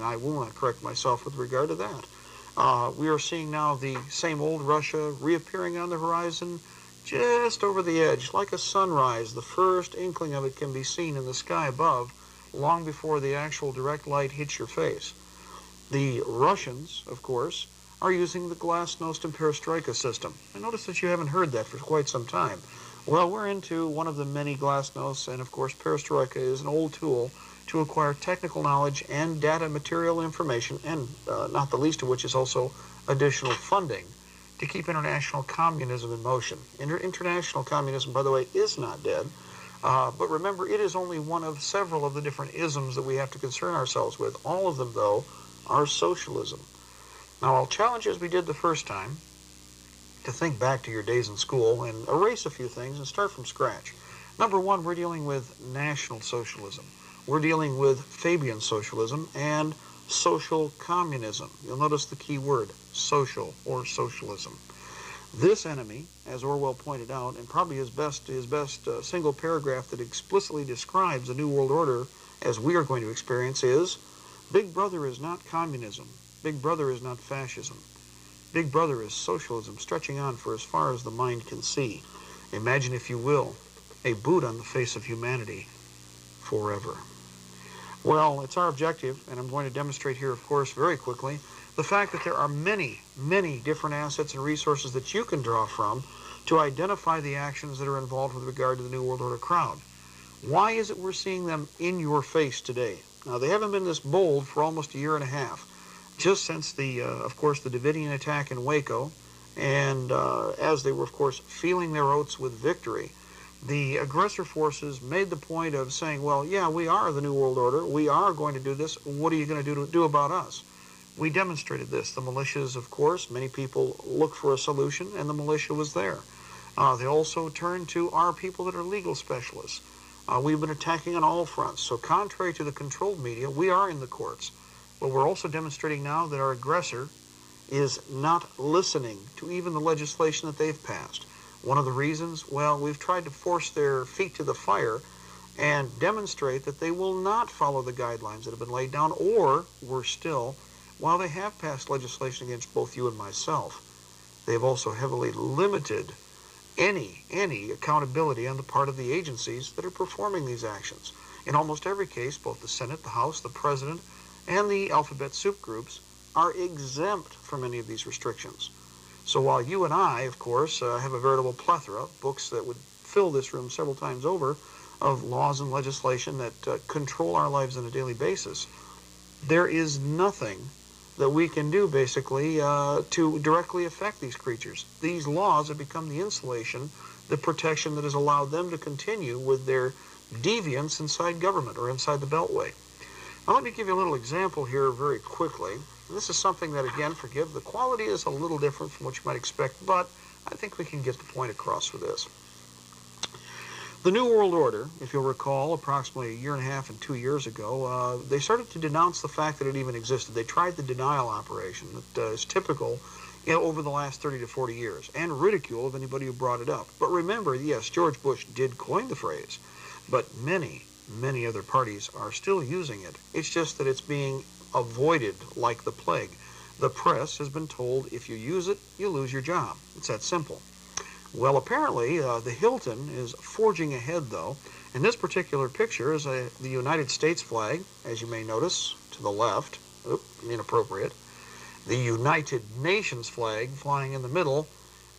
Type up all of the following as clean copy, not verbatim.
I will not correct myself with regard to that. We are seeing now the same old Russia reappearing on the horizon, just over the edge, like a sunrise. The first inkling of it can be seen in the sky above, long before the actual direct light hits your face. The Russians, of course, are using the glasnost and perestroika system. I notice that you haven't heard that for quite some time. Well, we're into one of the many glasnost, and of course perestroika is an old tool to acquire technical knowledge and data material information, and not the least of which is also additional funding to keep international communism in motion. International communism, by the way, is not dead, but remember, it is only one of several of the different isms that we have to concern ourselves with. All of them, though, are socialism. Now, I'll challenge you, as we did the first time, to think back to your days in school and erase a few things and start from scratch. Number one, we're dealing with National Socialism. We're dealing with Fabian Socialism and social communism. You'll notice the key word, social or socialism. This enemy, as Orwell pointed out, and probably his best single paragraph that explicitly describes the New World Order as we are going to experience is, Big Brother is not communism. Big Brother is not fascism. Big Brother is socialism, stretching on for as far as the mind can see. Imagine, if you will, a boot on the face of humanity forever. Well, it's our objective, and I'm going to demonstrate here, of course, very quickly, the fact that there are many, many different assets and resources that you can draw from to identify the actions that are involved with regard to the New World Order crowd. Why is it we're seeing them in your face today? Now, they haven't been this bold for almost a year and a half, just since the, of course, the Davidian attack in Waco, and as they were, of course, feeling their oats with victory, the aggressor forces made the point of saying, well, yeah, we are the New World Order. We are going to do this. What are you going to do about us? We demonstrated this. The militias, of course, many people looked for a solution, and the militia was there. They also turned to our people that are legal specialists. We've been attacking on all fronts. So contrary to the controlled media, we are in the courts. But we're also demonstrating now that our aggressor is not listening to even the legislation that they've passed. One of the reasons, well, we've tried to force their feet to the fire and demonstrate that they will not follow the guidelines that have been laid down, or, worse still, while they have passed legislation against both you and myself, they've also heavily limited any accountability on the part of the agencies that are performing these actions. In almost every case, both the Senate, the House, the President, and the alphabet soup groups are exempt from any of these restrictions. So while you and I, of course, have a veritable plethora of books that would fill this room several times over of laws and legislation that control our lives on a daily basis, there is nothing that we can do, basically, to directly affect these creatures. These laws have become the insulation, the protection that has allowed them to continue with their deviance inside government or inside the Beltway. Now, let me give you a little example here very quickly. This is something that, again, forgive, the quality is a little different from what you might expect, but I think we can get the point across with this. The New World Order, if you'll recall, approximately a year and a half and 2 years ago, they started to denounce the fact that it even existed. They tried the denial operation that is typical over the last 30 to 40 years, and ridicule of anybody who brought it up. But remember, yes, George Bush did coin the phrase, but many other parties are still using it. It's just that it's being avoided like the plague. The press has been told if you use it, you lose your job. It's that simple. Well, apparently, the Hilton is forging ahead, though. In this particular picture is the United States flag, as you may notice, to the left. Oop, inappropriate. The United Nations flag flying in the middle,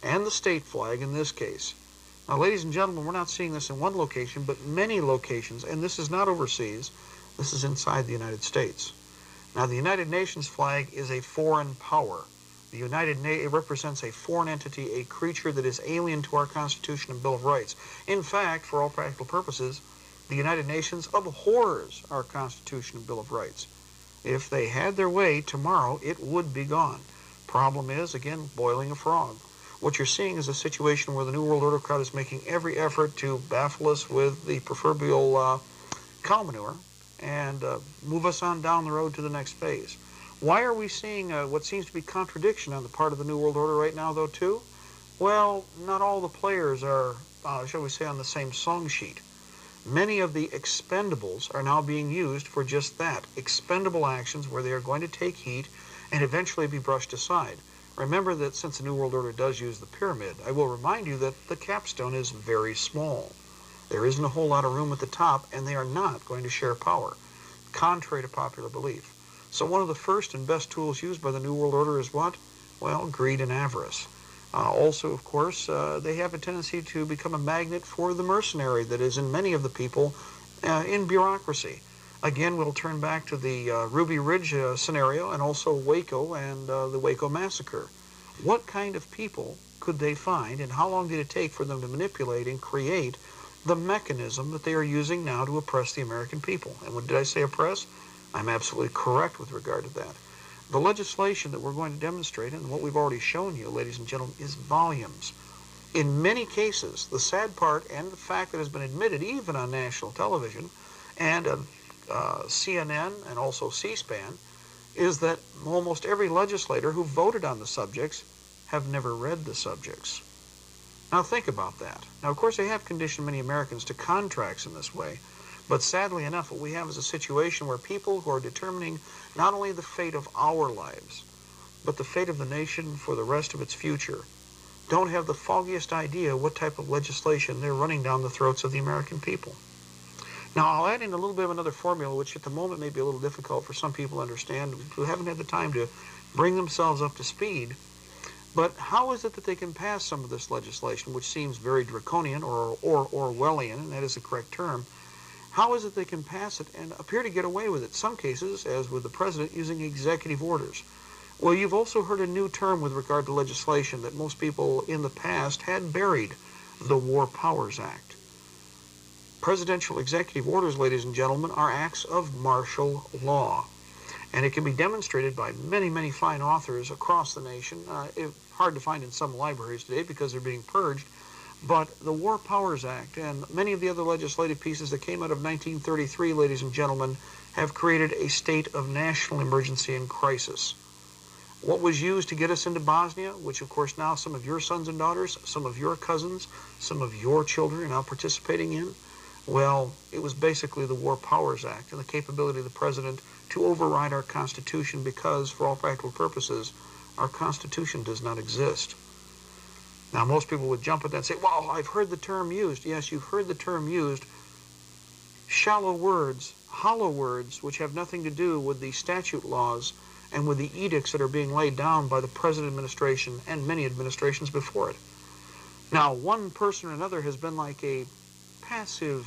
and the state flag in this case. Now, ladies and gentlemen, we're not seeing this in one location, but many locations, and this is not overseas. This is inside the United States. Now, the United Nations flag is a foreign power. It represents a foreign entity, a creature that is alien to our Constitution and Bill of Rights. In fact, for all practical purposes, the United Nations abhors our Constitution and Bill of Rights. If they had their way, tomorrow it would be gone. Problem is, again, boiling a frog. What you're seeing is a situation where the New World Order crowd is making every effort to baffle us with the proverbial cow manure and move us on down the road to the next phase. Why are we seeing what seems to be contradiction on the part of the New World Order right now, though, too? Well, not all the players are, shall we say, on the same song sheet. Many of the expendables are now being used for just that, expendable actions where they are going to take heat and eventually be brushed aside. Remember that since the New World Order does use the pyramid, I will remind you that the capstone is very small. There isn't a whole lot of room at the top, and they are not going to share power, contrary to popular belief. So one of the first and best tools used by the New World Order is what? Well, greed and avarice. Also, of course, they have a tendency to become a magnet for the mercenary that is in many of the people in bureaucracy. Again, we'll turn back to the Ruby Ridge scenario and also Waco and the Waco massacre. What kind of people could they find, and how long did it take for them to manipulate and create the mechanism that they are using now to oppress the American people? And when did I say oppress? I'm absolutely correct with regard to that. The legislation that we're going to demonstrate, and what we've already shown you, ladies and gentlemen, is volumes. In many cases, the sad part, and the fact that has been admitted even on national television and CNN and also C-SPAN, is that almost every legislator who voted on the subjects have never read the subjects. Now think about that. Now, of course, they have conditioned many Americans to contracts in this way, but sadly enough, what we have is a situation where people who are determining not only the fate of our lives, but the fate of the nation for the rest of its future, don't have the foggiest idea what type of legislation they're running down the throats of the American people. Now, I'll add in a little bit of another formula, which at the moment may be a little difficult for some people to understand who haven't had the time to bring themselves up to speed. But how is it that they can pass some of this legislation, which seems very draconian or Orwellian, and that is the correct term? How is it they can pass it and appear to get away with it? Some cases, as with the president, using executive orders. Well, you've also heard a new term with regard to legislation that most people in the past had buried, the War Powers Act. Presidential executive orders, ladies and gentlemen, are acts of martial law. And it can be demonstrated by many, many fine authors across the nation. Hard to find in some libraries today because they're being purged. But the War Powers Act and many of the other legislative pieces that came out of 1933, ladies and gentlemen, have created a state of national emergency and crisis. What was used to get us into Bosnia, which of course now some of your sons and daughters, some of your cousins, some of your children are now participating in, well, it was basically the War Powers Act and the capability of the president to override our Constitution because, for all practical purposes, our Constitution does not exist. Now, most people would jump at that and say, well, I've heard the term used. Yes, you've heard the term used. Shallow words, hollow words, which have nothing to do with the statute laws and with the edicts that are being laid down by the present administration and many administrations before it. Now, one person or another has been like a passive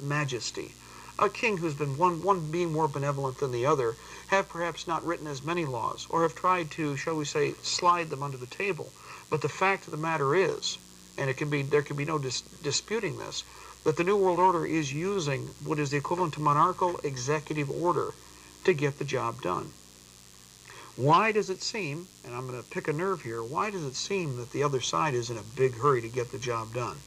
majesty. A king who's been one being more benevolent than the other, have perhaps not written as many laws, or have tried to, shall we say, slide them under the table. But the fact of the matter is, and there can be no disputing this, that the New World Order is using what is the equivalent to monarchical executive order to get the job done. Why does it seem, and I'm going to pick a nerve here, why does it seem that the other side is in a big hurry to get the job done?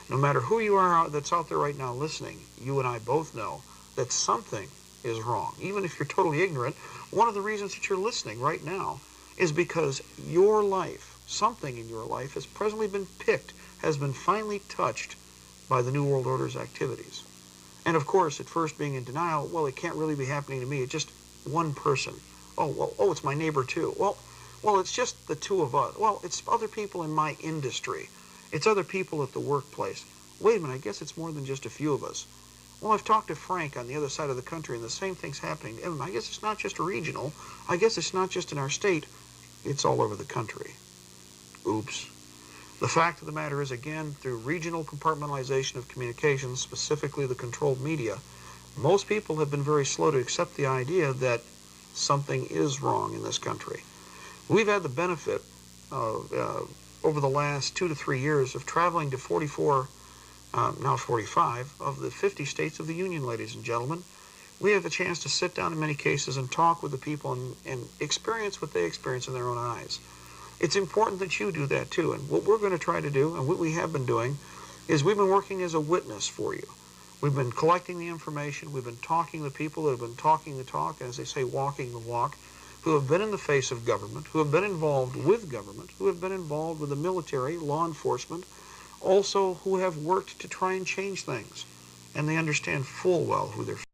No matter who you are that's out there right now listening, you and I both know that something is wrong. Even if you're totally ignorant, one of the reasons that you're listening right now is because your life, something in your life has presently been picked, has been finally touched by the New World Order's activities. And of course, at first being in denial, well, it can't really be happening to me. It's just one person. Oh, it's my neighbor too. Well, it's just the two of us. Well, it's other people in my industry. It's other people at the workplace. Wait a minute, I guess it's more than just a few of us. Well, I've talked to Frank on the other side of the country, and the same thing's happening to him. I guess it's not just regional. I guess it's not just in our state. It's all over the country. Oops. The fact of the matter is, again, through regional compartmentalization of communications, specifically the controlled media, most people have been very slow to accept the idea that something is wrong in this country. We've had the benefit of, over the last 2 to 3 years of traveling to 44, now 45, of the 50 states of the Union, ladies and gentlemen. We have a chance to sit down in many cases and talk with the people and experience what they experience in their own eyes. It's important that you do that too. And what we're going to try to do, and what we have been doing, is we've been working as a witness for you. We've been collecting the information. We've been talking to people that have been talking the talk, and as they say, walking the walk, who have been in the face of government, who have been involved with government, who have been involved with the military, law enforcement, also who have worked to try and change things. and they understand full well who they're